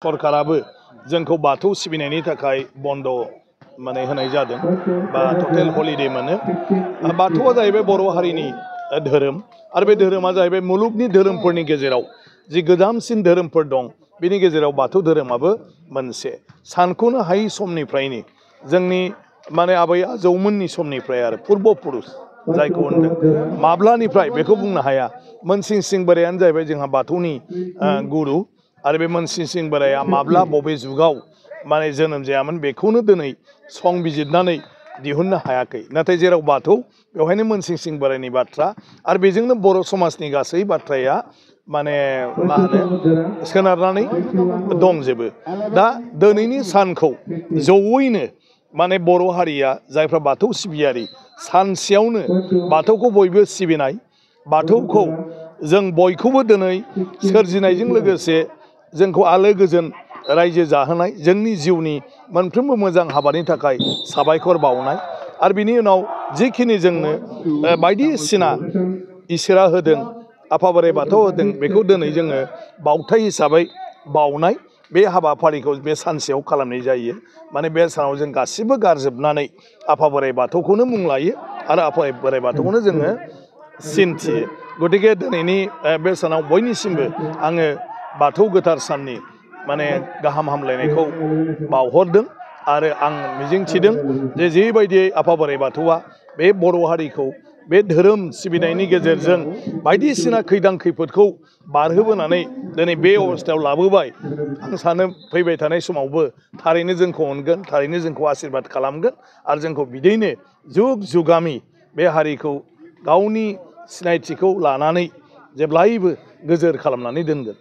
सरकाराबो जोंखौ बाथौ सिबिनायनि थाखाय बन्द माने होनाय जादों बा टटेल हलिडे मोनो। बाथौआ जाहैबाय बर' हारिनि धोरोम आरो बे धोरोमा जाहैबाय मुलुगनि धोरोमफोरनि गेजेराव जि गोजामसिन धोरोमफोर दं बिनि गेजेराव बाथौ धोरोमाबो मोनसे। सानख'नो हायै समनिफ्रायनो जोंनि माने आबै आजौमोननि समनिफ्राय आरो पुर्ब पुरुष जायखौ होनदों माब्लानिफ्राय बेखौ बुंनो हाया। मोनसिं सिं बोरायानो जाहैबाय जोंहा बाथौनि गुरु आरो बे मोनसिं सिं बोराया माब्ला बबे जुगाव माने जोनोम जायामोन बेखौनो दिनै संबिजिरनानै दिहुननो हायाखै। नाथाय जेराव बाथौ बेवहायनो मोनसिं सिं बोरायनि बाथ्रा आरो बेजोंनो बर' समाजनि गासै बाथ्राया माने मा होनो सोनारनानै दंजोबो। दा दिनैनि सानखौ जयैनो माने बर' हारिया जायफ्रा बाथौ सिबियारि सानसेयावनो बाथौखौ बयबो सिबिनाय, बाथौखौ जों बयखौबो दिनै सोरजिनायजों लोगोसे जोंखौ आलो गोजोन रायजो जाहोनाय जोंनि जिउनि मोनफ्रोमबो मोजां हाबानि थाखाय साबायखर बावनाय आरो बिनि उनाव जिखिनि जोंनो बायदिसिना इसोरा होदों आफा बोराइ बाथौ होदों बेखौ दिनै जोङो बावथाय हिसाबै बावनाय बे हाबाफारिखौ बे सानसेयाव खालामनाय जायो। माने बे सानाव जों गासिबो गारजोबनानै आफा बोराइ बाथौखौनो मुं लायो आरो आफा बोराइ बाथौखौनो जोङो सिनथियो। गतिके दिनैनि बे सानाव बयनिसिमबो आङो बाथौ गोथार साननि माने गाहाम हामलायनायखौ बावहरदों आरो आं मिजिंथिदों जे जेबायदियै आफा बोराइ बाथौआ बे बर' हारिखौ बे धोरोम सिबिनायनि गेजेरजों बायदिसिना खैदां खैफोदखौ बारहोबोनानै दिनै बे अबस्थायाव लाबोबाय। आं सानो फैबाय थानाय समावबो थारैनो जोंखौ अनगोन, थारैनो जोंखौ आशीर्बाद खालामगोन आरो जोंखौ बिदिनो जुग जुगामि बे हारिखौ गावनि सिनायथिखौ लानानै जेब्लायबो गोजोर खालामनानै दोनगोन।